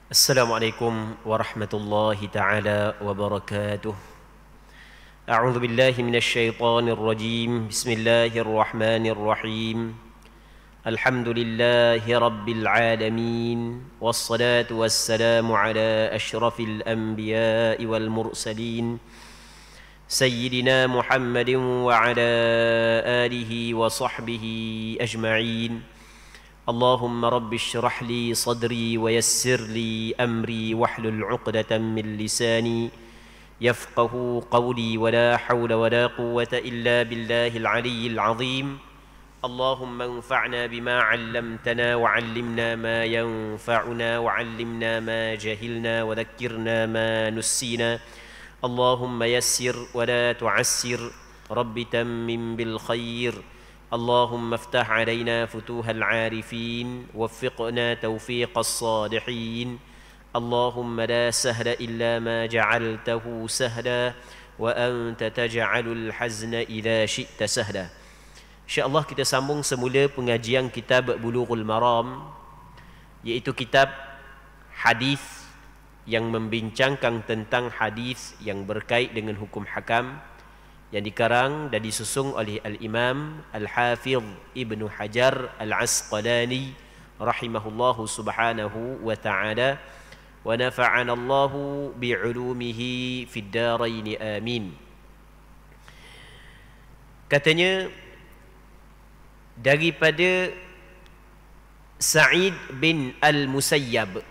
السلام عليكم ورحمة الله تعالى وبركاته. أعوذ بالله من الشيطان الرجيم. بسم الله الرحمن الرحيم. الحمد لله رب العالمين، والصلاة والسلام على أشرف الأنبياء والمرسلين سيدنا محمد وعلى آله وصحبه أجمعين. اللهم رب اشرح لي صدري ويسر لي أمري واحلل عقدة من لساني يفقه قولي، ولا حول ولا قوة إلا بالله العلي العظيم. اللهم انفعنا بما علمتنا وعلمنا ما ينفعنا وعلمنا ما جهلنا وذكرنا ما نسينا. اللهم يسر ولا تعسر، رب تمم بالخير. اللهم افتح علينا فتوح العارفين، وفقنا توفيق الصالحين. اللهم لا سهل إلا ما جعلته سهلا، وأنت تجعل الحزن إذا شئت سهلا. InsyaAllah kita sambung semula pengajian kitab Bulughul Maram, iaitu kitab hadis yang membincangkan tentang hadis yang berkait dengan hukum hakam, yang dikarang dan disusung oleh Al-Imam Al-Hafidh Ibnu Hajar Al-Asqalani rahimahullahu subhanahu wa ta'ala, wa nafa'ana Allahu bi'ulumihi fid darain amin. Katanya daripada Sa'id bin Al-Musayyab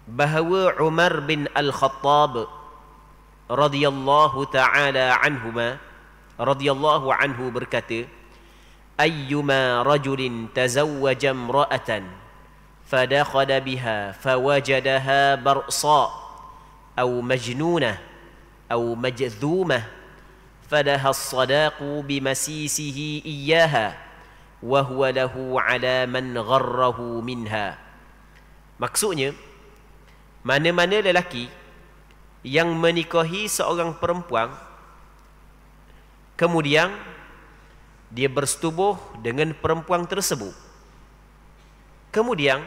bahawa Umar bin Al-Khattab radhiyallahu ta'ala anhu berkata, ayyuma rajulin tazawwaja imra'atan fadakhala biha fawajadaha barsa aw majnunah aw majzumah falaha as-sadaqu bimasisihi iyyaha wa huwa lahu ala man gharrahu minha. Maksudnya, mana-mana lelaki yang menikahi seorang perempuan, kemudian dia bersetubuh dengan perempuan tersebut, kemudian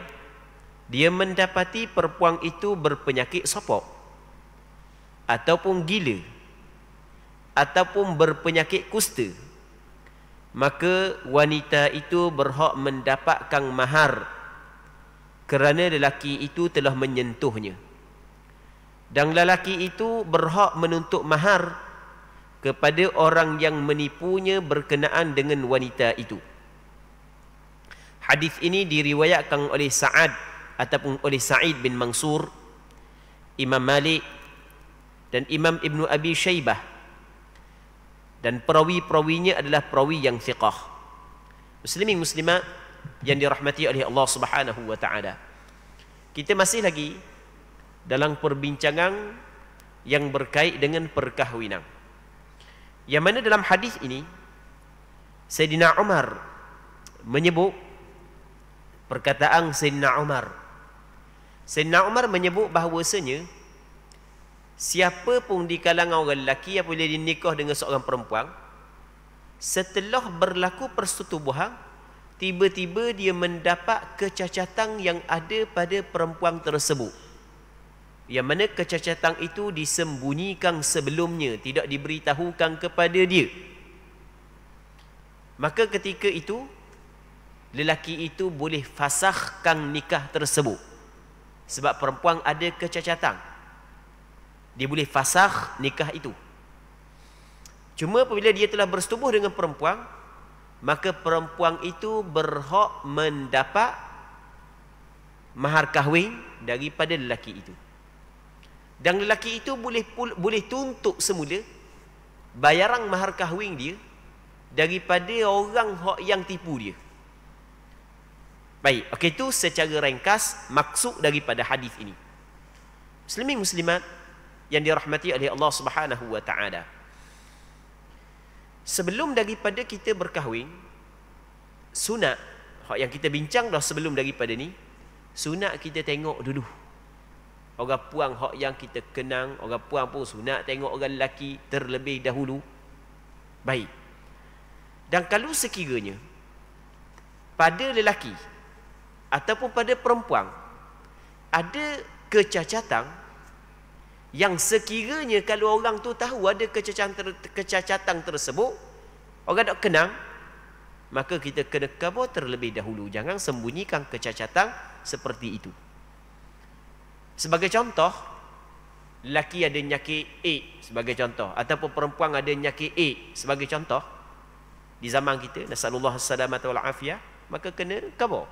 dia mendapati perempuan itu berpenyakit sopok, ataupun gila, ataupun berpenyakit kusta, maka wanita itu berhak mendapatkan mahar kerana lelaki itu telah menyentuhnya. Dan lelaki itu berhak menuntut mahar kepada orang yang menipunya berkenaan dengan wanita itu. Hadis ini diriwayatkan oleh Sa'ad ataupun oleh Sa'id bin Mansur, Imam Malik dan Imam Ibnu Abi Syaibah, dan perawi-perawinya adalah perawi yang thiqah. Muslimin muslimat yang dirahmati oleh Allah Subhanahu wa taala. Kita masih lagi dalam perbincangan yang berkait dengan perkahwinan, yang mana dalam hadis ini Sayyidina Umar menyebut perkataan Sayyidina Umar. Sayyidina Umar menyebut bahawasanya siapa pun di kalangan orang lelaki apabila dia nikah dengan seorang perempuan, setelah berlaku persetubuhan, tiba-tiba dia mendapat kecacatan yang ada pada perempuan tersebut, yang mana kecacatan itu disembunyikan sebelumnya, tidak diberitahukan kepada dia. Maka ketika itu lelaki itu boleh fasahkan nikah tersebut, sebab perempuan ada kecacatan, dia boleh fasakh nikah itu. Cuma apabila dia telah bersetubuh dengan perempuan, maka perempuan itu berhak mendapat mahar kahwin daripada lelaki itu. Dan lelaki itu boleh tuntut semula bayaran mahar kahwin dia daripada orang yang tipu dia. Baik, okey, itu secara ringkas maksud daripada hadis ini. Muslimin muslimat yang dirahmati oleh Allah Subhanahu wa taala. Sebelum daripada kita berkahwin, sunat yang kita bincang dah sebelum daripada ni, sunat kita tengok dulu orang puang hak yang kita kenang. Orang puang pun sunat tengok orang lelaki terlebih dahulu. Baik. Dan kalau sekiranya pada lelaki ataupun pada perempuan ada kecacatan yang sekiranya kalau orang tu tahu ada kecacatan tersebut, orang tak kenang, maka kita kena khabar terlebih dahulu. Jangan sembunyikan kecacatan seperti itu. Sebagai contoh, lelaki ada nyakit A sebagai contoh, ataupun perempuan ada nyakit A sebagai contoh di zaman kita, nasallallahu assalamata wal afiyah, maka kena khabar.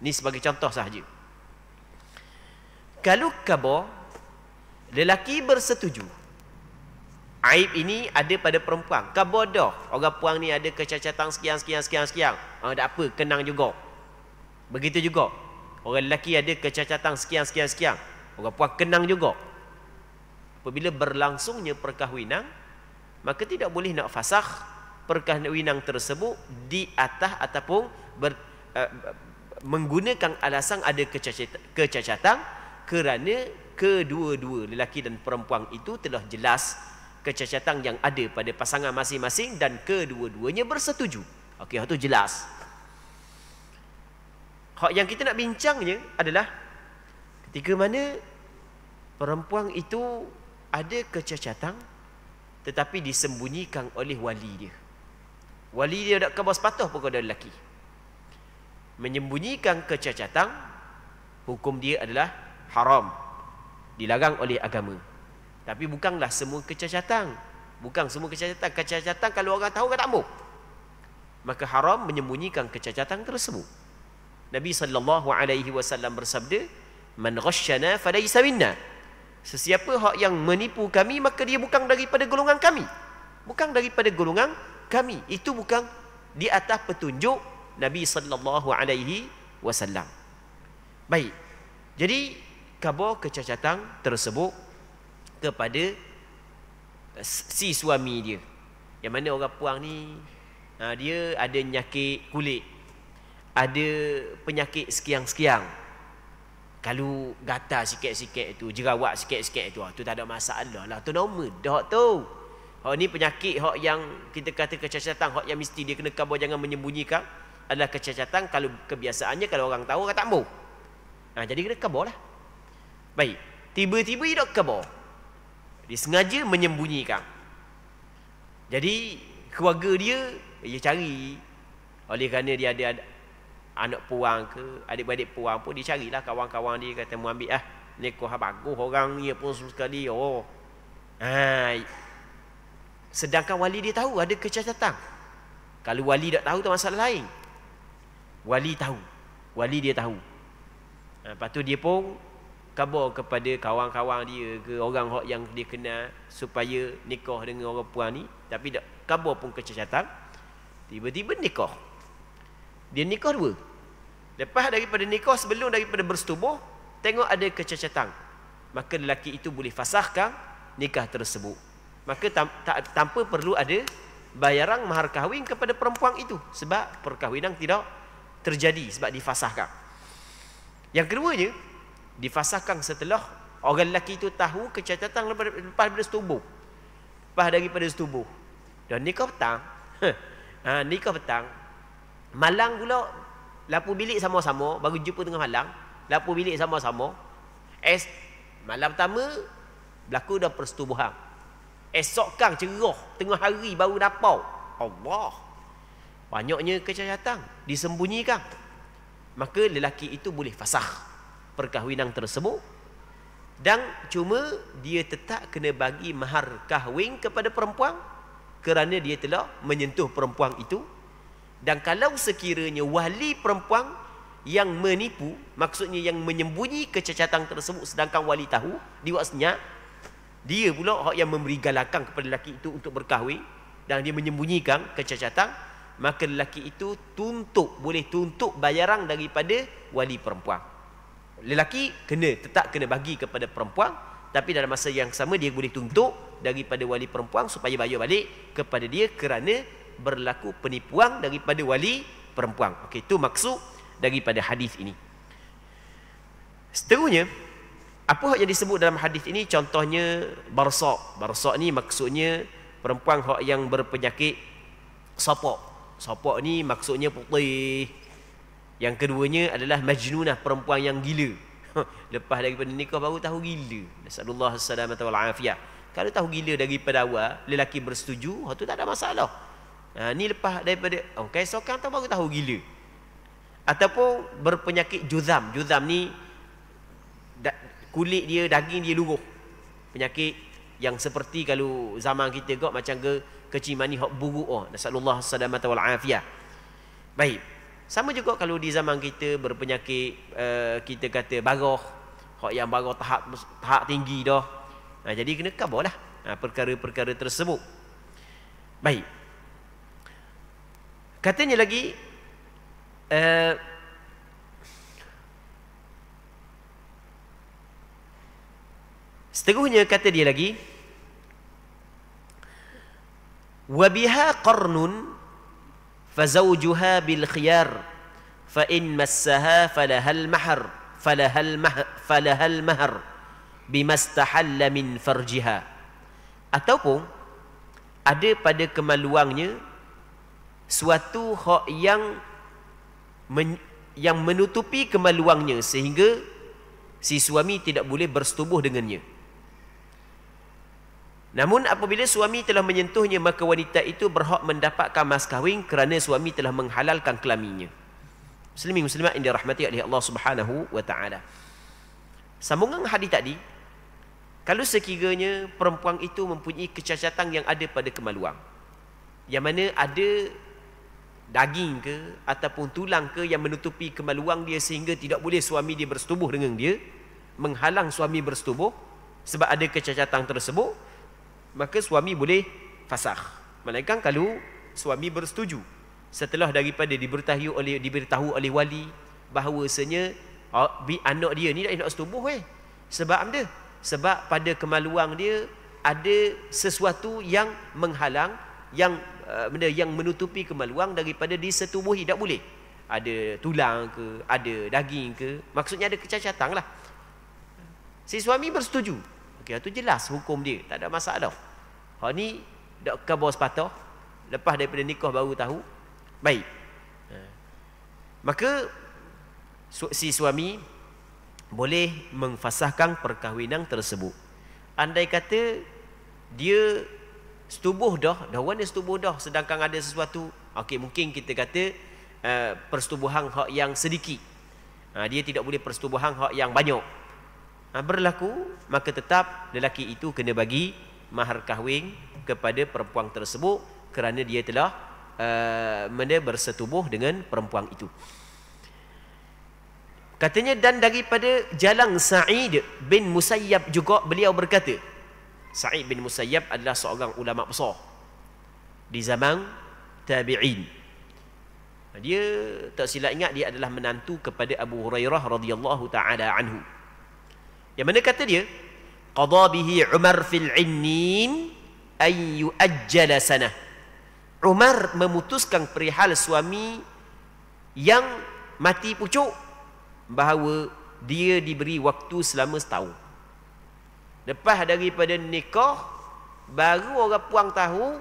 Ini sebagai contoh sahaja. Kalau khabar, lelaki bersetuju aib ini ada pada perempuan, khabar dah, orang puang ni ada kecacatan sekian, tak apa, kenang juga. Begitu juga orang lelaki ada kecacatan sekian, orang puang kenang juga. Apabila berlangsungnya perkahwinan, maka tidak boleh nak fasakh perkahwinan tersebut di atas ataupun menggunakan alasan ada kecacatan, kerana kedua-dua lelaki dan perempuan itu telah jelas kecacatan yang ada pada pasangan masing-masing dan kedua-duanya bersetuju. Okey, itu jelas. Hak yang kita nak bincangnya adalah ketika mana perempuan itu ada kecacatan tetapi disembunyikan oleh wali dia. Wali dia tak khabar sepatah pun kepada lelaki. Menyembunyikan kecacatan, hukum dia adalah haram, dilarang oleh agama. Tapi bukanlah semua kecacatan. Bukan semua kecacatan. Kecacatan kalau orang tahu kan tak mau. Maka haram menyembunyikan kecacatan tersebut. Nabi SAW bersabda, "Man ghasyana falaysa minna." Sesiapa hak yang menipu kami, maka dia bukan daripada golongan kami. Bukan daripada golongan kami. Itu bukan di atas petunjuk Nabi SAW. Baik. Jadi khabar kecacatan tersebut kepada si suami dia, yang mana orang puang ni dia ada nyakit kulit, ada penyakit sekian-sekian. Kalau gatal sikit-sikit tu, jerawat sikit-sikit tu tak ada masalah lah, tu normal dah tu. Hak ni penyakit hak yang kita kata kecacatan, hak yang mesti dia kena khabar, jangan menyembunyikan, adalah kecacatan. Kalau kebiasaannya kalau orang tahu orang tak mau. Jadi kena khabar lah. Baik, tiba-tiba dia tak khabar, dia sengaja menyembunyikan. Jadi keluarga dia cari, oleh kerana dia ada anak puang ke adik-beradik puang pun, dia carilah kawan-kawan dia, kata mu ambil nikah bagus orang ni pun sekali. Sedangkan wali dia tahu ada kecacatan. Kalau wali tak tahu tu masalah lain. Wali tahu, wali dia tahu. Lepas tu dia pun khabar kepada kawan-kawan dia ke orang yang dia kenal supaya nikah dengan orang puan ni, tapi tak khabar pun kecacatan. Tiba-tiba nikah. Dia nikah dua. Lepas daripada nikah, sebelum daripada bersetubuh, tengok ada kecacatan, maka lelaki itu boleh fasahkan nikah tersebut. Maka tanpa perlu ada bayaran mahar kahwin kepada perempuan itu, sebab perkahwinan tidak terjadi sebab difasahkan. Yang keduanya, difasahkan setelah orang lelaki itu tahu kecacatan lepas daripada setubuh. Lepas daripada setubuh dan nikah petang. Nikah petang, malang pula lapu bilik sama-sama, baru jumpa tengah malang, lapu bilik sama-sama. Malam pertama berlaku dah persetubuhan. Esok kan cerah, tengah hari baru dapat. Allah, banyaknya kecacatan disembunyikan. Maka lelaki itu boleh fasakh perkahwinan tersebut, dan cuma dia tetap kena bagi mahar kahwin kepada perempuan kerana dia telah menyentuh perempuan itu. Dan kalau sekiranya wali perempuan yang menipu, maksudnya yang menyembunyi kecacatan tersebut, sedangkan wali tahu, diwaksanya dia pula hak yang memberi galakan kepada lelaki itu untuk berkahwin dan dia menyembunyikan kecacatan, maka lelaki itu boleh tuntut bayaran daripada wali perempuan. Lelaki tetap kena bagi kepada perempuan, tapi dalam masa yang sama dia boleh tuntut daripada wali perempuan supaya bayar balik kepada dia kerana berlaku penipuan daripada wali perempuan. Okey, itu maksud daripada hadis ini. Seterusnya, apa yang disebut dalam hadis ini? Contohnya barsak. Barsak ni maksudnya perempuan hak yang berpenyakit sapak. Sapak ni maksudnya putih. Yang keduanya adalah majnunah, perempuan yang gila. Lepas daripada nikah baru tahu gila. Nasallallahu alaihi wal afiyah. Kalau tahu gila daripada awal, lelaki bersetuju, tu tak ada masalah. Ni lepas daripada keesokan tu baru tahu gila. Ataupun berpenyakit juzam. Juzam ni kulit dia, daging dia luruh. Penyakit yang seperti kalau zaman kita kok macam kecil mani hok buruk. Nasallallahu alaihi wal afiyah. Baik. Sama juga kalau di zaman kita berpenyakit kita kata barah, hak yang barah tahap tinggi dah. Jadi kena khabarlah perkara-perkara tersebut. Baik. Katanya lagi seterusnya kata dia lagi, wa biha qarnun فزوجها بالخيار فإن مسها فلها المهر بما استحل من فرجها. Ataupun ada pada kemaluannya suatu hak yang menutupi kemaluannya sehingga si suami tidak boleh bersetubuh dengannya. Namun apabila suami telah menyentuhnya, maka wanita itu berhak mendapatkan mas kahwin kerana suami telah menghalalkan kelaminnya. Muslimin muslimat yang dirahmati oleh Allah Subhanahu wa taala. Sambungan hadis tadi, kalau sekiranya perempuan itu mempunyai kecacatan yang ada pada kemaluan, yang mana ada daging ke ataupun tulang ke yang menutupi kemaluan dia sehingga tidak boleh suami dia bersetubuh dengan dia, menghalang suami bersetubuh sebab ada kecacatan tersebut, maka suami boleh fasakh. Melainkan kalau suami bersetuju setelah daripada diberitahu oleh wali bahawasanya anak dia ni tak nak setubuh sebab apa? Sebab pada kemaluan dia ada sesuatu yang menghalang, yang menutupi kemaluan daripada disetubuhi, tak boleh. Ada tulang ke, ada daging ke, maksudnya ada kecacatan lah. Si suami bersetuju. Itu jelas hukum dia, tak ada masalah. Hak ni dak khabar sepatah, lepas daripada nikah baru tahu. Baik. Maka si suami boleh mengfasahkan perkahwinan tersebut. Andai kata dia setubuh dah dia setubuh dah, sedangkan ada sesuatu, mungkin kita kata persetubuhan hak yang sedikit. Dia tidak boleh persetubuhan hak yang banyak. Berlaku, maka tetap lelaki itu kena bagi mahar kahwin kepada perempuan tersebut kerana dia telah bersetubuh dengan perempuan itu. Katanya, dan daripada jalan Sa'id bin Musayyab juga beliau berkata, Sa'id bin Musayyab adalah seorang ulama besar di zaman tabi'in. Dia tak silap ingat dia adalah menantu kepada Abu Hurairah radhiyallahu taala anhu. Yang mana kata dia, qada bihi Umar fil innin ay yuajjala sanah. Umar memutuskan perihal suami yang mati pucuk bahawa dia diberi waktu selama setahun. Lepas daripada nikah, baru orang puang tahu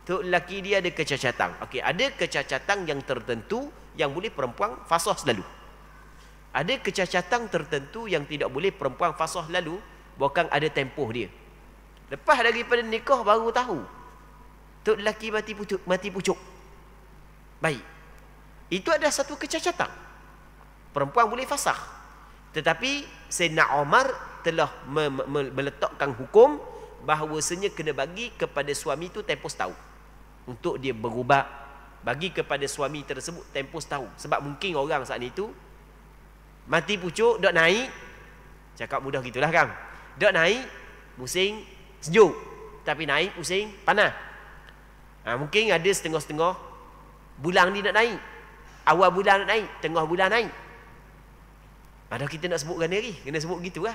tok lelaki dia ada kecacatan. Ada kecacatan yang tertentu yang boleh perempuan fasah selalu. Ada kecacatan tertentu yang tidak boleh perempuan fasah lalu, bahkan ada tempoh dia. Lepas daripada nikah baru tahu tok lelaki mati pucuk. Baik. Itu adalah satu kecacatan. Perempuan boleh fasah. Tetapi Sayyidina Umar telah meletakkan hukum bahawasanya kena bagi kepada suami itu tempoh setahun untuk dia berubat. Bagi kepada suami tersebut tempoh setahun. Sebab mungkin orang saat itu mati pucuk, dok naik, cakap mudah gitulah kan, dok naik musim sejuk, tapi naik musim panas. Mungkin ada setengah-setengah bulan ni nak naik, awal bulan nak naik, tengah bulan naik. Padahal kita nak sebut gana lagi, kena sebut gitu lah.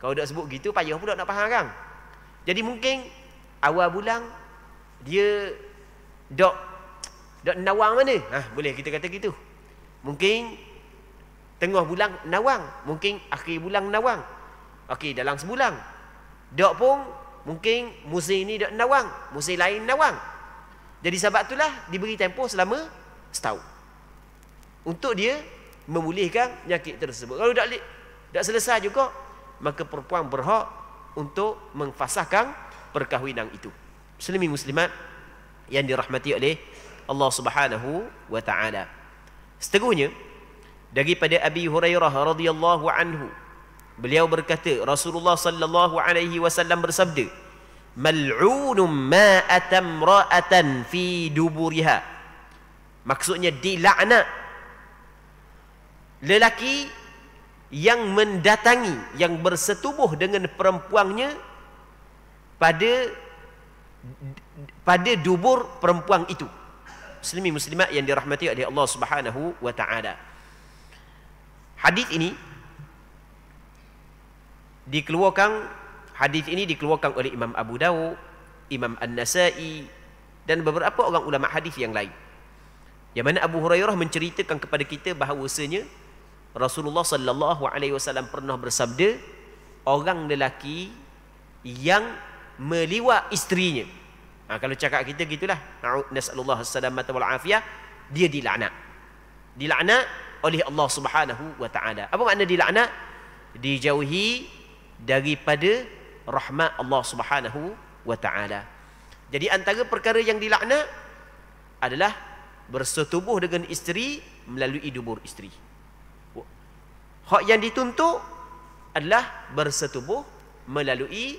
Kalau tak sebut gitu, payah pula nak faham kan. Jadi mungkin awal bulan dia dok nawang mana, boleh kita kata gitu. Mungkin tengah bulan nawang, mungkin akhir bulan nawang. Dalam sebulan. Dok pun mungkin musim ni dok nawang, musim lain nawang. Jadi sebab itulah diberi tempoh selama setahun untuk dia memulihkan penyakit tersebut. Kalau tak Tak selesai juga, maka perempuan berhak untuk memfasahkan perkahwinan itu. Muslimin muslimat yang dirahmati oleh Allah Subhanahu wa taala. Seterusnya daripada Abi Hurairah radhiyallahu anhu, beliau berkata, Rasulullah sallallahu alaihi wasallam bersabda, mal'unum ma atamra'atan fi duburiha. Maksudnya dilaknat lelaki yang mendatangi, yang bersetubuh dengan perempuannya pada dubur perempuan itu. Muslimin muslimat yang dirahmati oleh Allah Subhanahu wa taala. Hadis ini dikeluarkan oleh Imam Abu Dawud, Imam An-Nasai dan beberapa orang ulama hadis yang lain. Yang mana Abu Hurairah menceritakan kepada kita bahawasanya Rasulullah sallallahu alaihi wasallam pernah bersabda, orang lelaki yang meliwat isterinya. Kalau cakap kita gitulah, nasallallahu assalamata wal afiyah, dia dilaknat. Dilaknat oleh Allah Subhanahu wa taala. Apa makna dilaknat? Dijauhi daripada rahmat Allah Subhanahu wa taala. Jadi antara perkara yang dilaknat adalah bersetubuh dengan isteri melalui dubur isteri. Hak yang dituntut adalah bersetubuh melalui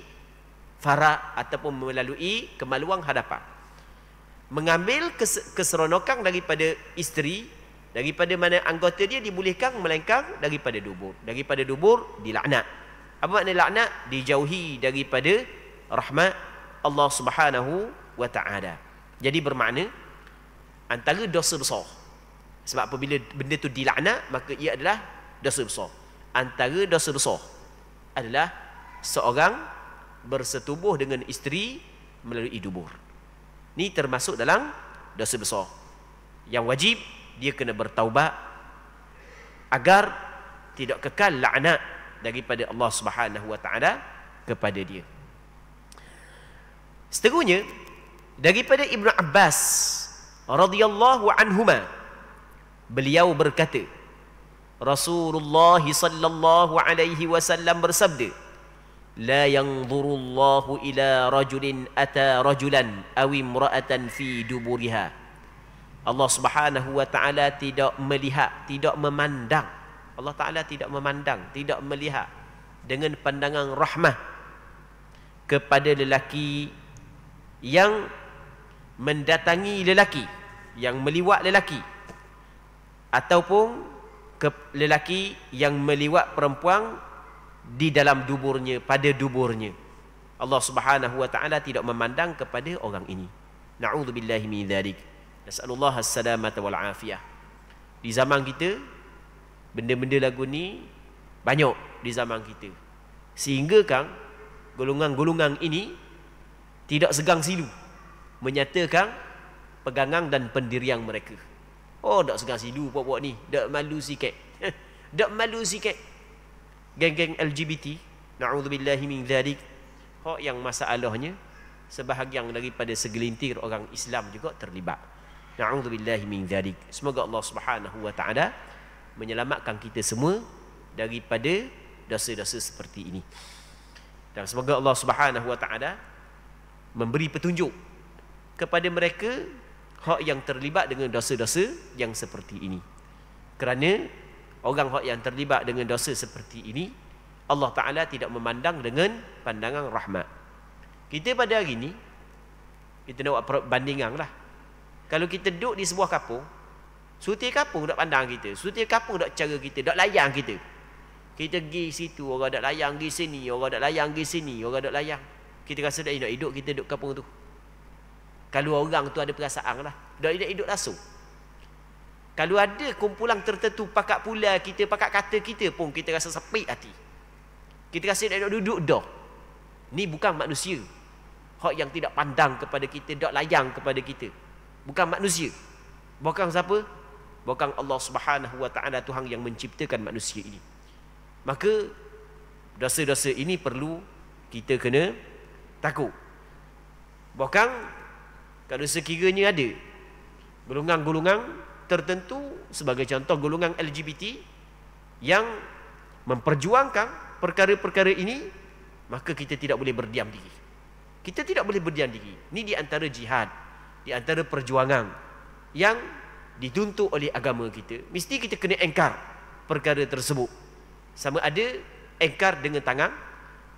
faraj ataupun melalui kemaluan hadapan. Mengambil keseronokan daripada isteri, daripada mana anggota dia dibolehkan melainkan daripada dubur. Daripada dubur dilaknat. Apa makna laknat? Dijauhi daripada rahmat Allah Subhanahu wa taala. Jadi bermakna antara dosa besar. Sebab apabila benda tu dilaknat, maka ia adalah dosa besar. Antara dosa besar adalah seorang bersetubuh dengan isteri melalui dubur. Ini termasuk dalam dosa besar. Yang wajib dia kena bertaubat agar tidak kekal laknat daripada Allah Subhanahu wa taala kepada dia. Seterusnya daripada Ibnu Abbas radhiyallahu anhuma, beliau berkata, Rasulullah sallallahu alaihi wasallam bersabda, la yanzurullahu ila rajulin ata rajulan aw imra'atan fi duburiha. Allah Subhanahu wa taala tidak melihat, tidak memandang. Allah taala tidak memandang, tidak melihat dengan pandangan rahmah kepada lelaki yang mendatangi lelaki, yang meliwat lelaki, ataupun lelaki yang meliwat perempuan di dalam duburnya, pada duburnya. Allah Subhanahu wa taala tidak memandang kepada orang ini. Na'udzubillahi min dzalik. Nasallallahu as-salamata wal afiyah. Di zaman kita benda-benda lagu ni banyak di zaman kita. Sehingga kan golongan-golongan ini tidak segang silu menyatakan pegangan dan pendirian mereka. Oh, tak segang silu buat-buat ni, tak malu sikit. Tak malu sikit. Geng-geng LGBT, na'udzubillahi min dzalik. Hak yang masalahnya sebahagian daripada segelintir orang Islam juga terlibat. Na'udzubillahi min dzalik. Semoga Allah Subhanahu wa taala menyelamatkan kita semua daripada dosa-dosa seperti ini. Dan semoga Allah Subhanahu wa taala memberi petunjuk kepada mereka hak yang terlibat dengan dosa-dosa yang seperti ini. Kerana orang hak yang terlibat dengan dosa seperti ini, Allah Ta'ala tidak memandang dengan pandangan rahmat. Kita pada hari ini, kita nak buat perbandingan lah. Kalau kita duduk di sebuah kampung, sutir kampung tak pandang kita, sutir kampung tak cara kita, tak layan kita. Kita pergi situ, orang tak layan, pergi sini, orang tak layan, pergi sini, orang tak layan. Kita rasa tak nak hidup, kita duduk kampung tu. Kalau orang tu ada perasaan lah, tak nak hidup langsung. Kalau ada kumpulan tertentu pakat pula kita, pakat kata kita pun, kita rasa sepi hati. Kita rasa nak duduk dah. Ni bukan manusia. Hak yang tidak pandang kepada kita, tak layang kepada kita. Bukan manusia. Bukan siapa? Bukan Allah Subhanahu wa taala, Tuhan yang menciptakan manusia ini. Maka dosa-dosa ini perlu kita kena takut. Bahkan kalau sekiranya ada golongan-golongan tertentu, sebagai contoh golongan LGBT yang memperjuangkan perkara-perkara ini, maka kita tidak boleh berdiam diri. Kita tidak boleh berdiam diri. Ini di antara jihad, di antara perjuangan yang dituntut oleh agama kita. Mesti kita kena engkar perkara tersebut. Sama ada engkar dengan tangan,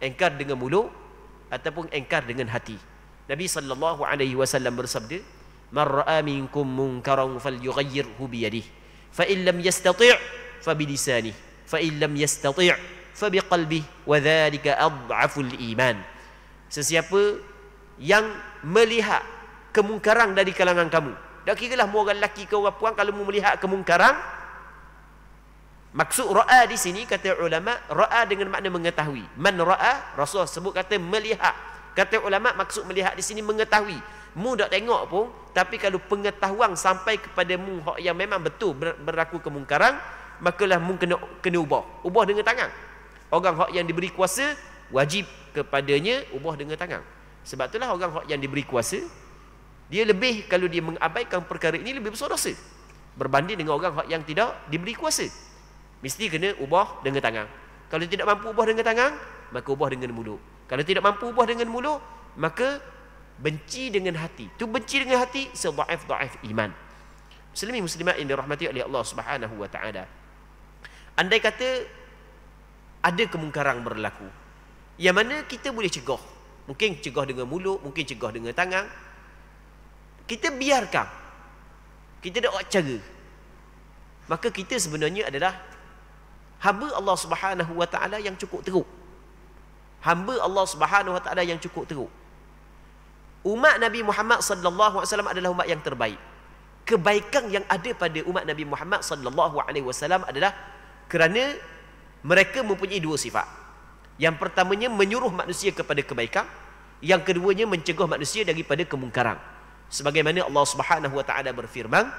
engkar dengan mulut, ataupun engkar dengan hati. Nabi SAW bersabda, "Man ra'a minkum munkaran falyughayyirhu bi yadihi, fa in lam yastati' fa bi lisanihi, fa in lam yastati' fa bi qalbihi, wa dhalika adhaful iman." Sesiapa yang melihat kemungkaran dari kalangan kamu, tak kiralah mu orang lelaki ke orang puan, kalau mu melihat kemungkaran, maksud ra'a di sini kata ulama, ra'a dengan makna mengetahui. Man ra'a, Rasul sebut kata melihat. Kata ulama maksud melihat di sini mengetahui. Mu tak tengok pun, tapi kalau pengetahuan sampai kepada mu yang memang betul berlaku kemungkaran, makalah mu kena ubah dengan tangan. Orang hak yang diberi kuasa wajib kepadanya ubah dengan tangan. Sebab itulah orang hak yang diberi kuasa, dia lebih, kalau dia mengabaikan perkara ini, lebih besar dosa berbanding dengan orang hak yang tidak diberi kuasa. Mesti kena ubah dengan tangan. Kalau tidak mampu ubah dengan tangan, maka ubah dengan mulut. Kalau tidak mampu ubah dengan mulut, maka benci dengan hati. Tu benci dengan hati sedhaif-dhaif iman. Muslimin muslimat yang dirahmati oleh Allah Subhanahu wa taala. Andai kata ada kemungkaran berlaku, yang mana kita boleh cegah. Mungkin cegah dengan mulut, mungkin cegah dengan tangan. Kita biarkan. Kita tak buat cara. Maka kita sebenarnya adalah hamba Allah Subhanahu wa taala yang cukup teruk. Hamba Allah Subhanahu wa taala yang cukup teruk. Umat Nabi Muhammad sallallahu alaihi wasallam adalah umat yang terbaik. Kebaikan yang ada pada umat Nabi Muhammad sallallahu alaihi wasallam adalah kerana mereka mempunyai dua sifat. Yang pertamanya menyuruh manusia kepada kebaikan, yang keduanya mencegah manusia daripada kemungkaran. Sebagaimana Allah Subhanahu wa taala berfirman,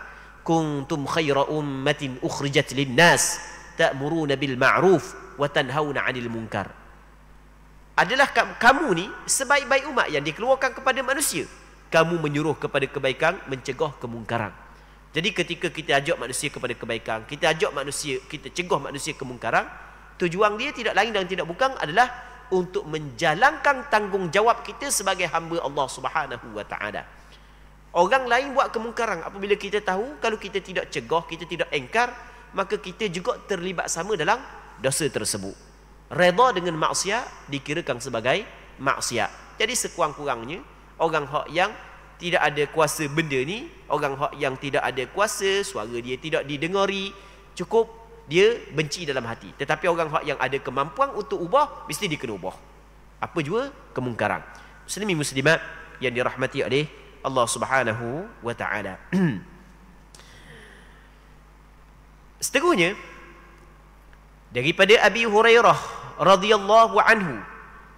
"Kuntum khaira ummatin ukhrijat lin-nas ta'muruna bil ma'ruf wa tanhauna 'anil munkar." Adalah kamu ni sebaik-baik umat yang dikeluarkan kepada manusia. Kamu menyuruh kepada kebaikan, mencegah kemungkaran. Jadi ketika kita ajak manusia kepada kebaikan, kita ajak manusia, kita cegah manusia kemungkaran, tujuan dia tidak lain dan tidak bukan adalah untuk menjalankan tanggungjawab kita sebagai hamba Allah Subhanahu wa taala. Orang lain buat kemungkaran, apabila kita tahu, kalau kita tidak cegah, kita tidak engkar, maka kita juga terlibat sama dalam dosa tersebut. Redha dengan maksiat dikirakan sebagai maksiat. Jadi sekurang-kurangnya orang hak yang tidak ada kuasa benda ni, orang hak yang tidak ada kuasa, suara dia tidak didengari, cukup dia benci dalam hati. Tetapi orang hak yang ada kemampuan untuk ubah, mesti dia kena ubah. Apa jua kemungkaran. Muslimin muslimat yang dirahmati oleh Allah Subhanahu wa taala. Seterusnya daripada Abi Hurairah radhiyallahu anhu,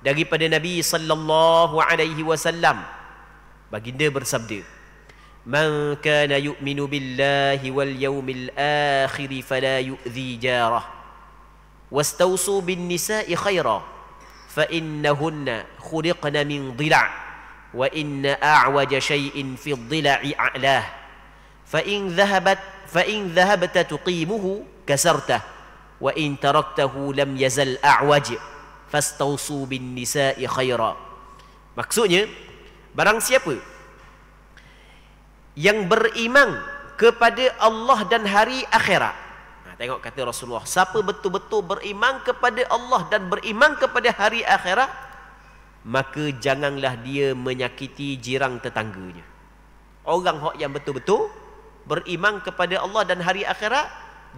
daripada Nabi sallallahu alaihi wasallam, baginda bersabda, "Man kana yu'minu billahi wal yawmil akhir fala yu'dhi jarah wastawsu bin nisa'i khaira fa innahunna khuliqna min dhila' wa inna a'waja shay'in fi dhila'i a'lah fa in dhahabta tuqimuhu kasartah wa in taraktahu lam yazal a'waj fastawsu bin nisa'i khaira." Maksudnya, barang siapa yang beriman kepada Allah dan hari akhirat. Tengok kata Rasulullah, siapa betul-betul beriman kepada Allah dan beriman kepada hari akhirat, maka janganlah dia menyakiti jiran tetangganya. Orang yang betul-betul beriman kepada Allah dan hari akhirat,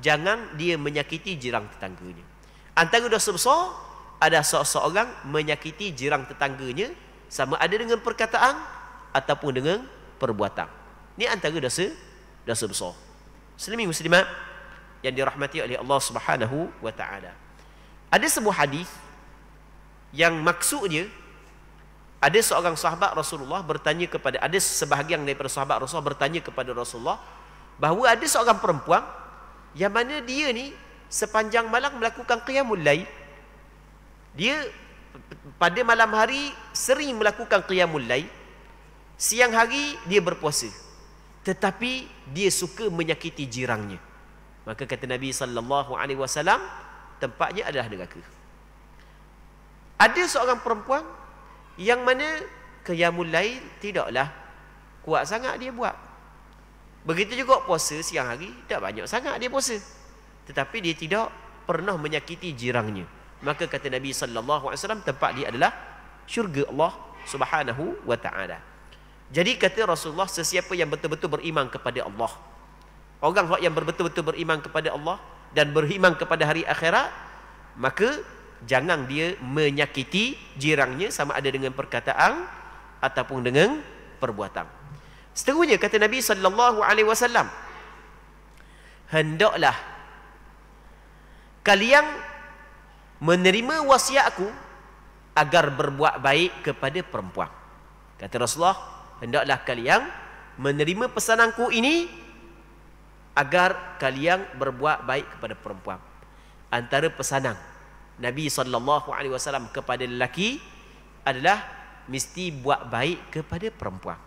jangan dia menyakiti jiran tetangganya. Antara dosa besar ada seseorang menyakiti jiran tetangganya, sama ada dengan perkataan ataupun dengan perbuatan. Ini antara dosa besar. Muslimin muslimat yang dirahmati oleh Allah Subhanahu wa taala. Ada sebuah hadis yang maksudnya, ada seorang sahabat Rasulullah bertanya kepada, ada sebahagian daripada sahabat Rasulullah bertanya kepada Rasulullah bahawa ada seorang perempuan yang mana dia ni sepanjang malam melakukan qiyamul lail. Dia pada malam hari sering melakukan qiyamul lail, siang hari dia berpuasa, tetapi dia suka menyakiti jirannya. Maka kata Nabi sallallahu alaihi wasallam, tempatnya adalah neraka. Ada seorang perempuan yang mana qiyamul lail tidaklah kuat sangat dia buat. Begitu juga puasa siang hari, tak banyak sangat dia puasa. Tetapi dia tidak pernah menyakiti jirangnya. Maka kata Nabi sallallahu alaihi wasallam, tempat dia adalah syurga Allah Subhanahu wa taala. Jadi kata Rasulullah, sesiapa yang betul-betul beriman kepada Allah, orang yang betul-betul beriman kepada Allah dan beriman kepada hari akhirat, maka jangan dia menyakiti jirangnya, sama ada dengan perkataan ataupun dengan perbuatan. Seterusnya kata Nabi sallallahu alaihi wasallam, hendaklah kalian menerima wasiat aku agar berbuat baik kepada perempuan. Kata Rasulullah, hendaklah kalian menerima pesananku ini agar kalian berbuat baik kepada perempuan. Antara pesanan Nabi SAW kepada lelaki adalah mesti buat baik kepada perempuan.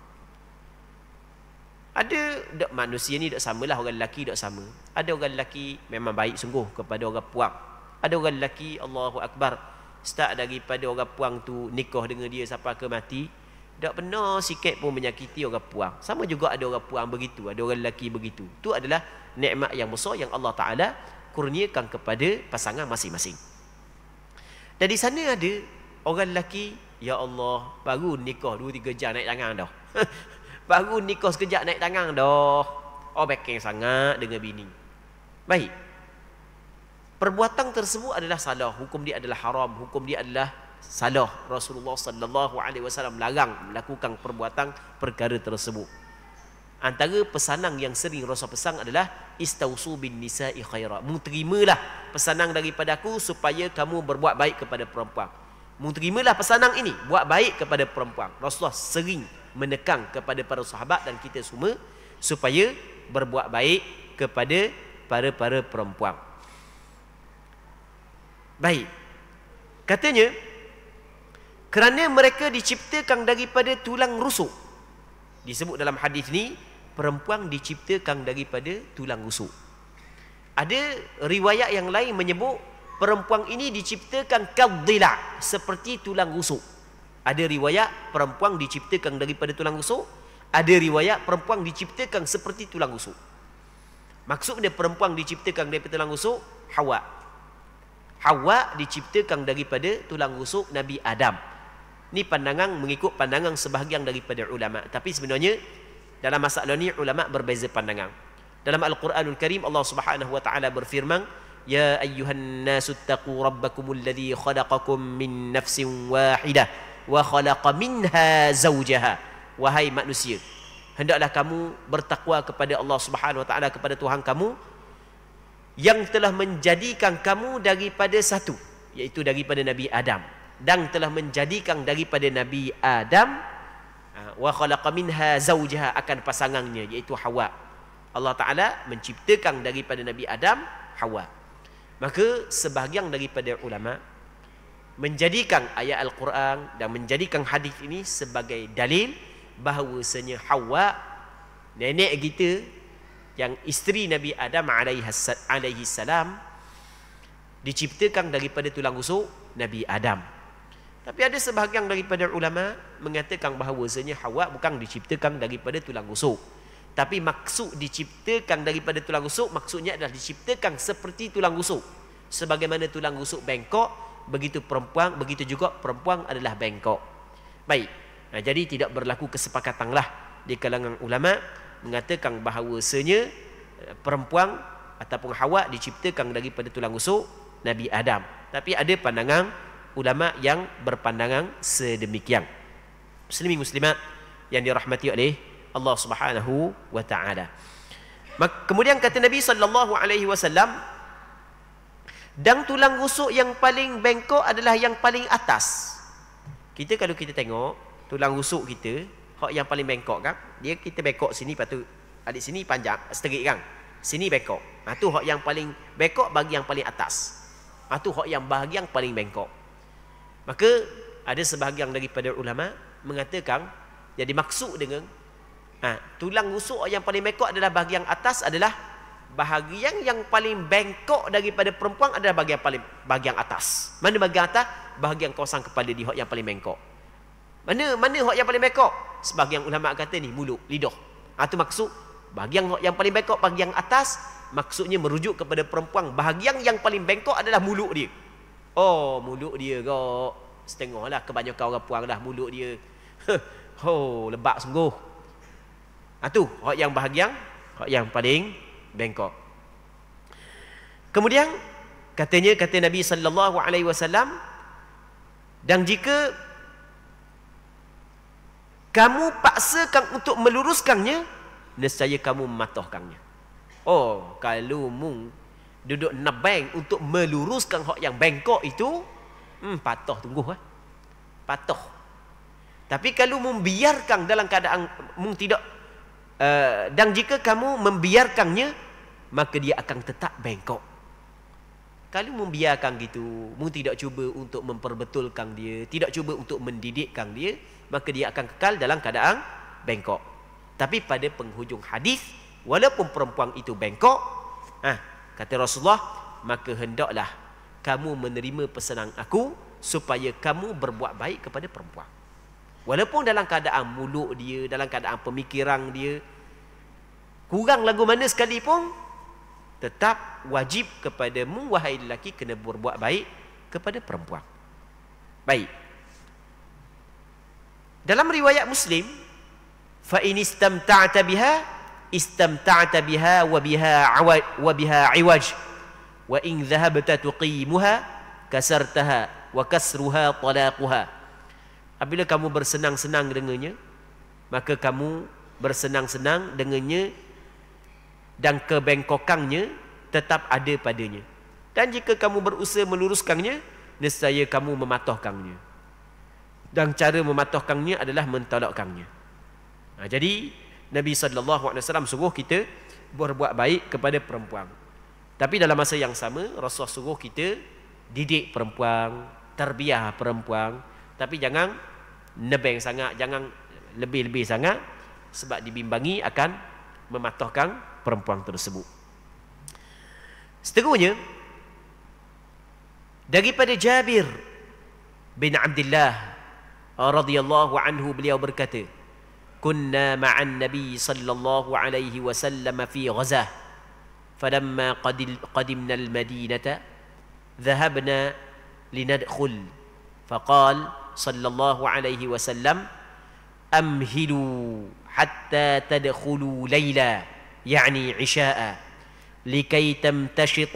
Ada manusia ni tak samalah, orang lelaki tak sama. Ada orang lelaki memang baik sungguh kepada orang puang. Ada orang lelaki, Allahu Akbar, start daripada orang puang tu nikah dengan dia sampai ke mati, tak pernah sikit pun menyakiti orang puang. Sama juga ada orang puang begitu, ada orang lelaki begitu. Itu adalah nikmat yang besar yang Allah Ta'ala kurniakan kepada pasangan masing-masing. Dan di sana ada orang lelaki, ya Allah, baru nikah 2-3 jam naik tangan dah. Baru nikah sekejap naik tangan dah. Oh, backing sangat dengan bini. Baik. Perbuatan tersebut adalah salah, hukum dia adalah haram, hukum dia adalah salah. Rasulullah sallallahu alaihi wasallam larang melakukan perbuatan perkara tersebut. Antara pesanan yang sering Rasul pesan adalah istausu bin nisa'i khaira. Terimalah pesanan daripada aku supaya kamu berbuat baik kepada perempuan. Terimalah pesanan ini, buat baik kepada perempuan. Rasulullah sering menekan kepada para sahabat dan kita semua supaya berbuat baik kepada para perempuan. Baik. Katanya, kerana mereka diciptakan daripada tulang rusuk. Disebut dalam hadis ni, perempuan diciptakan daripada tulang rusuk. Ada riwayat yang lain menyebut perempuan ini diciptakan kadhila, seperti tulang rusuk. Ada riwayat perempuan diciptakan daripada tulang rusuk, ada riwayat perempuan diciptakan seperti tulang rusuk. Maksudnya perempuan diciptakan daripada tulang rusuk, Hawa diciptakan daripada tulang rusuk Nabi Adam. Ini pandangan mengikut pandangan sebahagian daripada ulama. Tapi sebenarnya dalam masalah ni ulama berbeza pandangan. Dalam Al-Quranul Karim Allah Subhanahu wa taala berfirman, ya ayyuhan nasu taqu rabbakumul ladzi khalaqakum min nafsin wahidah wa khalaqa minha zawjaha. Wahai manusia, hendaklah kamu bertakwa kepada Allah Subhanahu wa taala, kepada Tuhan kamu yang telah menjadikan kamu daripada satu, iaitu daripada Nabi Adam, dan telah menjadikan daripada Nabi Adam wa khalaqa minha zawjaha, akan pasangannya iaitu Hawa. Allah Ta'ala menciptakan daripada Nabi Adam Hawa. Maka sebahagian daripada ulama menjadikan ayat Al-Quran dan menjadikan hadis ini sebagai dalil bahawasanya Hawa, nenek kita yang isteri Nabi Adam alaihi salam, diciptakan daripada tulang rusuk Nabi Adam. Tapi ada sebahagian daripada ulama mengatakan bahawasanya Hawa bukan diciptakan daripada tulang rusuk. Tapi maksud diciptakan daripada tulang rusuk, maksudnya adalah diciptakan seperti tulang rusuk. Sebagaimana tulang rusuk bengkok, begitu juga perempuan adalah bengkok. Baik. Jadi tidak berlaku kesepakatanlah di kalangan ulama mengatakan bahawasanya perempuan ataupun Hawa diciptakan daripada tulang rusuk Nabi Adam. Tapi ada pandangan ulama yang berpandangan sedemikian. Muslimin muslimat yang dirahmati oleh Allah Subhanahu wa taala. Kemudian kata Nabi sallallahu alaihi wasallam, dan tulang rusuk yang paling bengkok adalah yang paling atas. Kalau kita tengok tulang rusuk kita, hak yang paling bengkok kan, kita bengkok sini, lepas tu adik sini panjang seterik kan, sini bengkok. Tu hak yang paling bengkok bagi yang paling atas. Tu hak yang bahagian paling bengkok. Maka ada sebahagian daripada ulama mengatakan, jadi maksud dengan tulang rusuk yang paling bengkok adalah bahagian atas adalah bahagian yang paling bengkok daripada perempuan adalah bahagian atas. Mana bahagian atas? Bahagian kawasan kepala di hak yang paling bengkok. Mana hak yang paling bengkok? Sebahagian ulama kata ni mulut, lidah. Itu maksud bahagian hak yang paling bengkok, bahagian atas, maksudnya merujuk kepada perempuan. Bahagian yang paling bengkok adalah mulut dia. Oh, mulut dia kok. Setengah lah kebanyakan orang puang dah mulut dia. Oh, lebak sungguh. Itu hak yang bahagian, hak yang paling bengkok. Kemudian kata Nabi sallallahu alaihi wasallam, dan jika kamu paksakan untuk meluruskannya, nescaya kamu mematahkannya. Oh, kalau mung duduk nebeng untuk meluruskan hak yang bengkok itu, patah tunggu patah. Tapi kalau membiarkan dalam keadaan tidak dan jika kamu membiarkannya, maka dia akan tetap bengkok. Kalau membiarkan gitu, tidak cuba untuk memperbetulkan dia, tidak cuba untuk mendidikkan dia, maka dia akan kekal dalam keadaan bengkok. Tapi pada penghujung hadis, walaupun perempuan itu bengkok, kata Rasulullah, maka hendaklah kamu menerima pesanan aku supaya kamu berbuat baik kepada perempuan. Walaupun dalam keadaan mulut dia, dalam keadaan pemikiran dia kurang lagu mana sekalipun, tetap wajib kepadamu wahai lelaki kena berbuat baik kepada perempuan. Baik. Dalam riwayat Muslim, fa in istamta'ta biha wa biha iwaj wa in dhahabta tuqimuha kasartaha wa kasruha talaquha. Apabila kamu bersenang-senang dengannya, maka kamu bersenang-senang dengannya dan kebengkokannya tetap ada padanya. Dan jika kamu berusaha meluruskannya, nescaya kamu mematahkannya. Dan cara mematahkannya adalah mentolakkannya. Jadi Nabi SAW suruh kita berbuat baik kepada perempuan. Tapi dalam masa yang sama, Rasulullah suruh kita didik perempuan, tarbiyah perempuan. Tapi jangan nebeng sangat, jangan lebih-lebih sangat, sebab dibimbangi akan mematahkan perempuan tersebut. Seterusnya, daripada Jabir bin Abdullah radhiyallahu anhu, beliau berkata, kunna ma'an nabi sallallahu alaihi wasallam fi ghazah, falamma qadimna al-madinata dhahabna linadkhul, faqal sallallahu alaihi wasallam amhilu hatta tadkhulu layla, يعني عشاء لكي تمتشط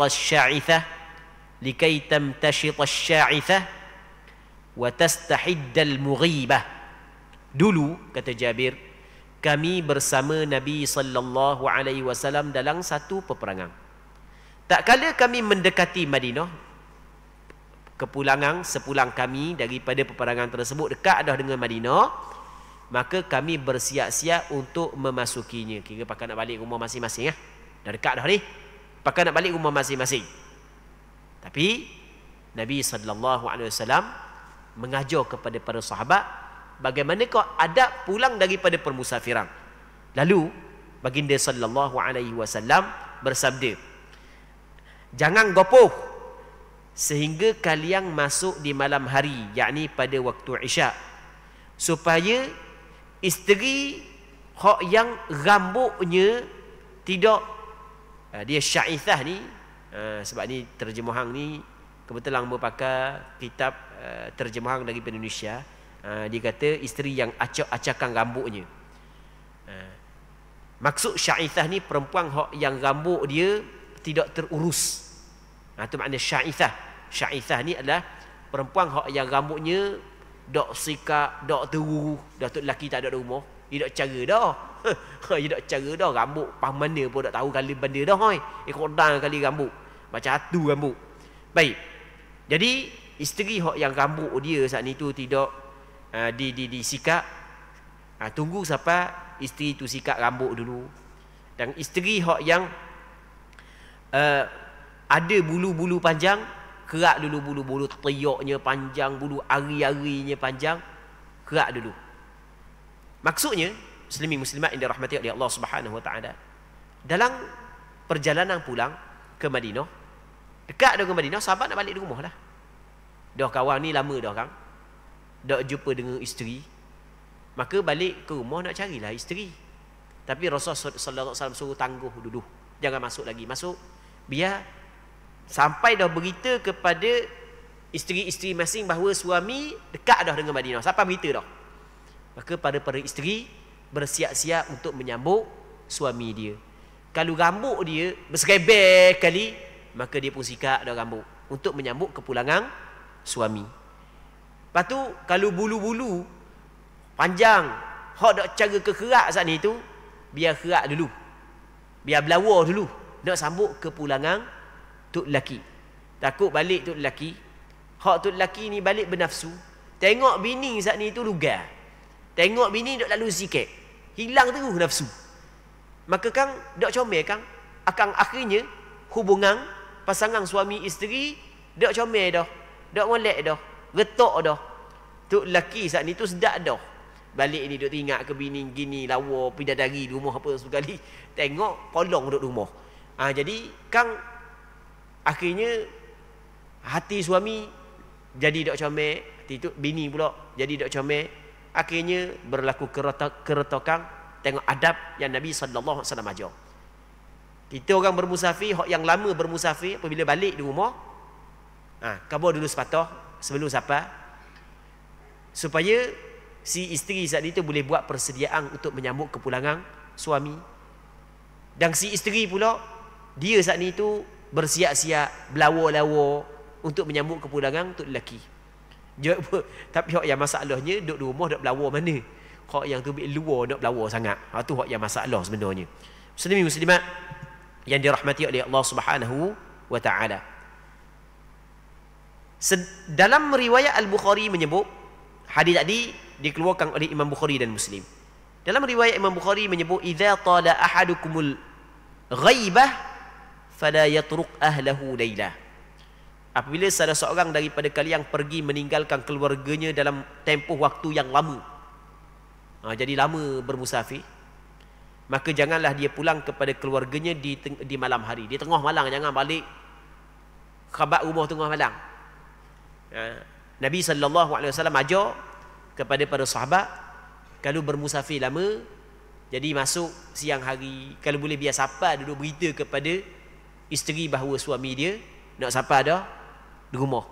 الشاعثة وتستحد المغيبة. Dulu, kata Jabir, kami bersama Nabi sallallahu alaihi wasallam dalam satu peperangan. Tak kala kami mendekati Madinah, sepulang kami daripada peperangan tersebut dekat dah dengan Madinah, maka kami bersiap-siap untuk memasukinya. Kira pakai nak balik rumah masing-masing. Dah dekat dah ni. Pakai nak balik rumah masing-masing. Tapi Nabi SAW mengajar kepada para sahabat bagaimana kau adab pulang daripada permusafiran. Lalu baginda SAW bersabda, jangan gopoh sehingga kalian masuk di malam hari, yakni pada waktu Isyak, supaya isteri hak yang rambutnya tidak dia syaithah ni, sebab ni terjemahan ni kebetulan berpakai kitab terjemahan dari Indonesia. Dia kata isteri yang acak-acakan rambutnya. Maksud syaithah ni perempuan hak yang rambut dia tidak terurus. Itu makna syaithah. Syaithah ni adalah perempuan hak yang rambutnya dok sikap, dok teru, dah tu lelaki tak ada rumah, dia dok cara dah. Dia dok cara dah, rambut pas mana pun dok tahu kali benda dah hoi. Kodang kali rambut. Macam atu rambut. Baik. Jadi isteri hak yang rambut dia saat ni tu tidak disikap, tunggu sampai isteri tu sikat rambut dulu. Dan isteri hak yang ada bulu-bulu panjang, kerak dulu bulu-bulu teyoknya panjang, bulu ari-arinya panjang, kerak dulu. Maksudnya, muslimin muslimat yang dirahmati oleh Allah Subhanahu wa taala, dalam perjalanan pulang ke Madinah. Dekat dengan Madinah, sahabat nak balik di rumah lah. Dah kawan ni lama dah kan, dah jumpa dengan isteri, maka balik ke rumah nak carilah isteri. Tapi Rasulullah sallallahu alaihi wasallam suruh tangguh dulu, jangan masuk lagi. Masuk biar sampai dah berita kepada isteri-isteri masing bahawa suami dekat dah dengan Madinah. Siapa berita dah? Maka para isteri bersiap-siap untuk menyambut suami dia. Kalau rambut dia berserebel kali, maka dia pun sikat dah rambut untuk menyambut kepulangan suami. Lepas tu kalau bulu-bulu panjang, hak dak cara kekerak saat ni tu, biar kerak dulu, biar belawa dulu, nak sambut kepulangan tok lelaki. Takut balik tok lelaki, hak tok lelaki ni balik bernafsu, tengok bini saat ni tu lugar, tengok bini dak lalu sikit, hilang terus nafsu. Maka kang dak comel kang, akan akhirnya hubungan pasangan suami isteri dak comel dah, dak molek dah, retak dah. Tok lelaki saat ni tu sedap dah. Balik ni duk teringat ke bini gini lawa bidadari di rumah apa sekali. Tengok polong duk rumah. Jadi kang akhirnya hati suami jadi dak comel, hati tu bini pula jadi dak comel. Akhirnya berlaku keretakan. Tengok adab yang Nabi sallallahu alaihi wasallam ajar. Kita orang bermusafir, hak yang lama bermusafir, apabila balik di rumah, khabar dulu sepatah sebelum sapa, supaya si isteri saat itu boleh buat persediaan untuk menyambut kepulangan suami. Dan si isteri pula, dia saat itu bersiap-siap, belawa-lawa untuk menyambut kepulangan untuk lelaki. Tapi hak yang masalahnya, duduk di rumah duduk belawa mana? Hak yang tu luar duduk belawa sangat. Hak tu hak yang masalah sebenarnya. Muslimin muslimat yang dirahmati oleh Allah Subhanahu wa taala. Dalam riwayat Al-Bukhari menyebut, hadis tadi dikeluarkan oleh Imam Bukhari dan Muslim. Dalam riwayat Imam Bukhari menyebut, idza tala ahadukumul ghaibah fala yatruk ahlahu lailah. Apabila salah seorang daripada kalian pergi meninggalkan keluarganya dalam tempoh waktu yang lama, jadi lama bermusafir, maka janganlah dia pulang kepada keluarganya di malam hari, di tengah malam. Jangan balik khabar rumah tengah malam. Nabi SAW ajar kepada para sahabat, kalau bermusafir lama, jadi masuk siang hari, kalau boleh biar sapa duduk berita kepada isteri bahawa suami dia nak sapa dah di rumah.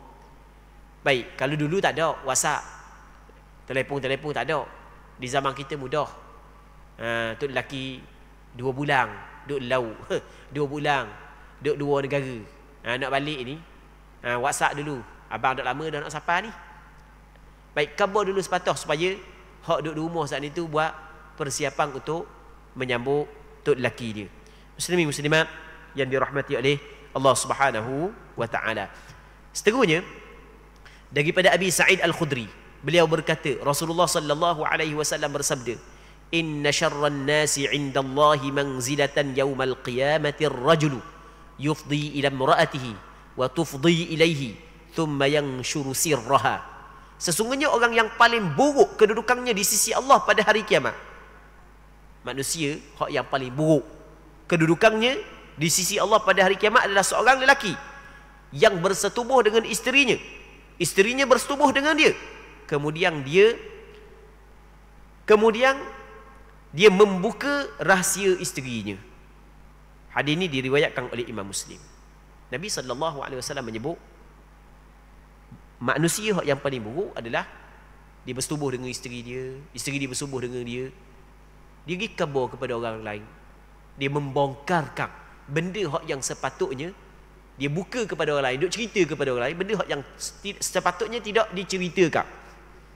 Baik, kalau dulu tak ada WhatsApp, telefon tak ada. Di zaman kita mudah. Tu lelaki 2 bulan duduk laut, 2 bulan duduk 2 negara. Nak balik ni, WhatsApp dulu, abang dah lama dah nak sapa ni. Baik, khabar dulu sepatah supaya hak duduk di rumah saat itu buat persiapan untuk menyambut tok lelaki dia. Muslimin muslimat yang dirahmati oleh Allah Subhanahu wa taala. Seterusnya daripada Abi Sa'id Al-Khudri, beliau berkata, Rasulullah sallallahu alaihi wasallam bersabda, inna syarran nasi 'indallahi manzilatan yaumal qiyamati ar-rajulu yufdi ila imra'atihi wa tufdi ilaihi thumma yanshuru sirraha. Sesungguhnya orang yang paling buruk kedudukannya di sisi Allah pada hari kiamat, manusia hak yang paling buruk kedudukannya di sisi Allah pada hari kiamat adalah seorang lelaki yang bersetubuh dengan isterinya, isterinya bersetubuh dengan dia, kemudian dia membuka rahsia isterinya. Hadis ini diriwayatkan oleh Imam Muslim. Nabi SAW menyebut, manusia yang paling buruk adalah dia bersetubuh dengan isteri dia, isteri dia bersetubuh dengan dia, dia pergi khabar kepada orang lain, dia membongkarkan benda hak yang sepatutnya dia buka kepada orang lain, duk cerita kepada orang lain, benda hak yang sepatutnya tidak diceritakan.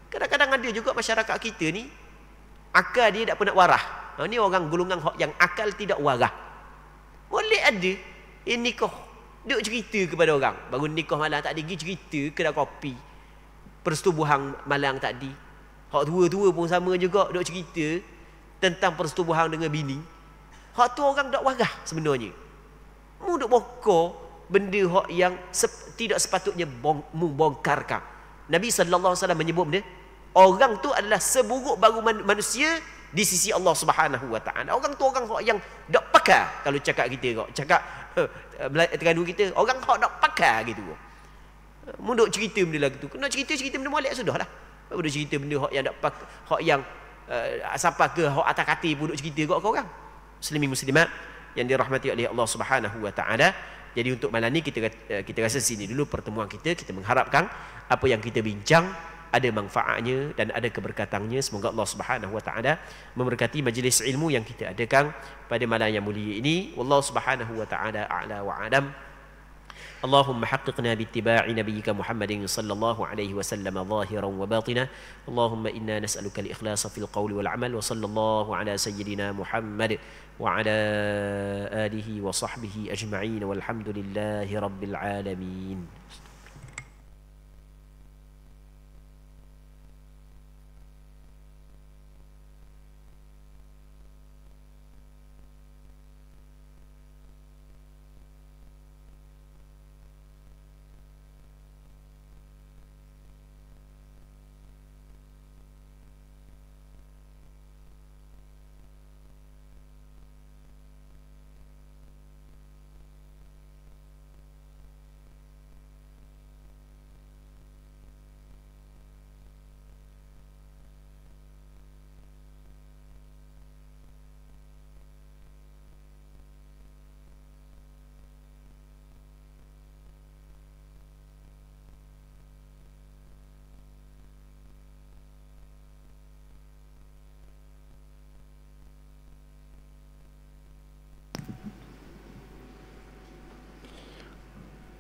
Kadang-kadang ada juga masyarakat kita ni, akal dia tak pernah warah. Ni orang golongan hak yang akal tidak warah. Boleh ada nikah, duk cerita kepada orang, baru nikah malam tadi pergi cerita kedai kopi persetubuhan malam tadi. Hak tua-tua pun sama juga, duk cerita tentang persetubuhan dengan bini. Hak tu orang tak warah sebenarnya. Mu duk bongkar benda hak yang tidak sepatutnya mu bongkarkan. Nabi SAW menyebut benda, orang tu adalah seburuk baru manusia di sisi Allah Subhanahu wa taala. Orang tu orang yang dak pakar kalau cakap kita kok. Cakap Terengganu kita, orang hak dak pakar gitu. Munduk cerita benda lagu tu. Kena cerita benda molek sudahlah. Apa dah cerita benda hak yang dak pakar, hak yang siapa ke hak atas kati pun duk cerita kok orang. Muslimin muslimat yang dirahmati oleh Allah Subhanahu wa taala. Jadi untuk malam ni kita rasa sini dulu pertemuan kita. Kita mengharapkan apa yang kita bincang ada manfaatnya dan ada keberkatannya. Semoga Allah Subhanahu wa taala memberkati majlis ilmu yang kita adakan pada malam yang mulia ini. Wallahu Subhanahu wa taala a'la wa a'lam. اللهم حققنا باتباع نبيك محمد صلى الله عليه وسلم ظاهرا وباطنا. اللهم إنا نسألك الإخلاص في القول والعمل. وصلى الله على سيدنا محمد وعلى آله وصحبه أجمعين والحمد لله رب العالمين.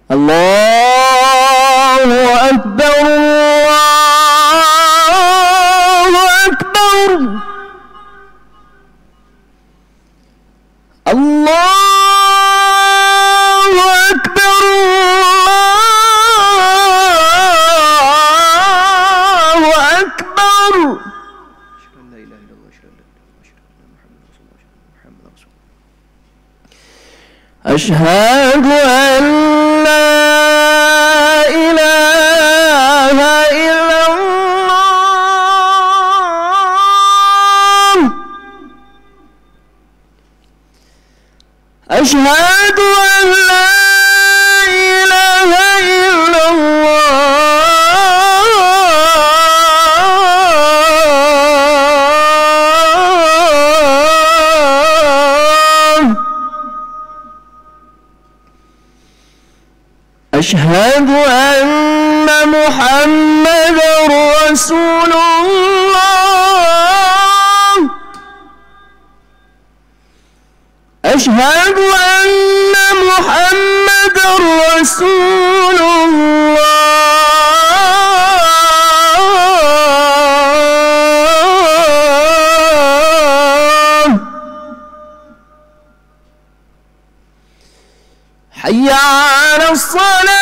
الله أكبر الله أكبر الله أكبر الله أكبر. أشهد أن لا إله إلا الله. أشهد أن لا إله إلا الله. أشهد أن محمدا رسول الله. أشهد أن محمدا رسول الله. حي على الصلاة.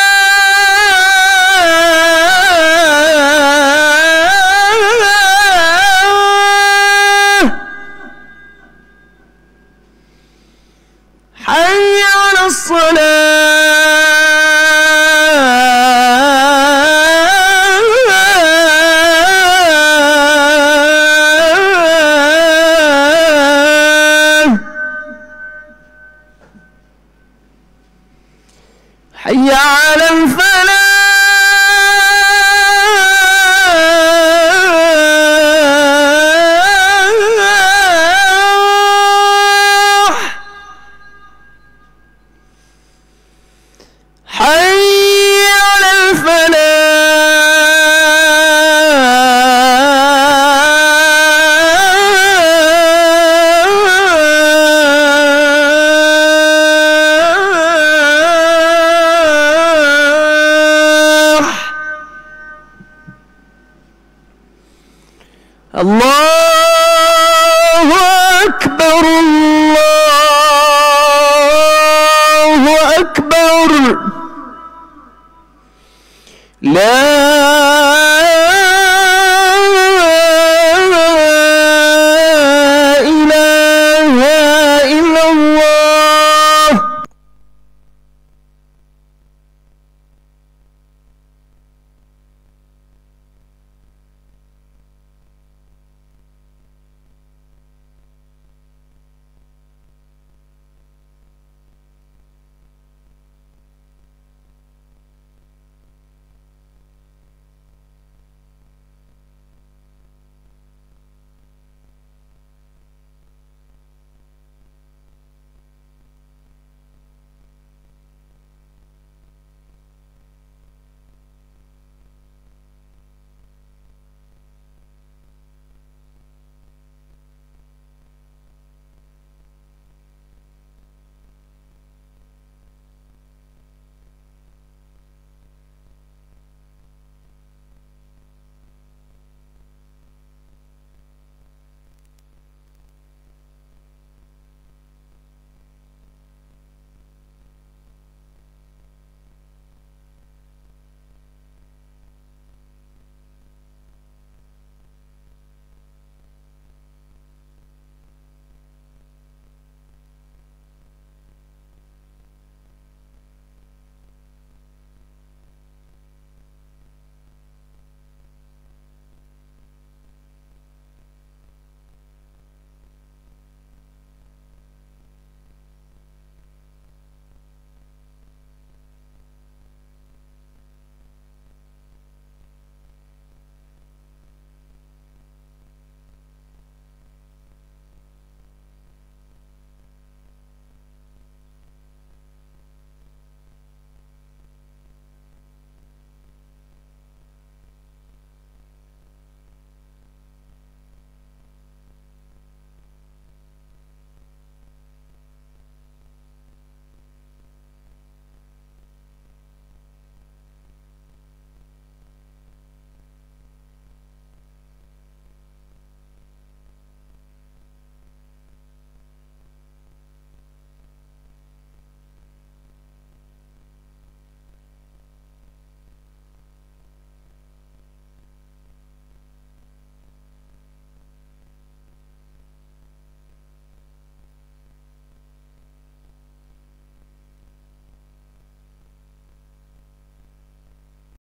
حي على الصلاة. حي على الفلاح. حي على الفلاح. الله أكبر الله أكبر. لا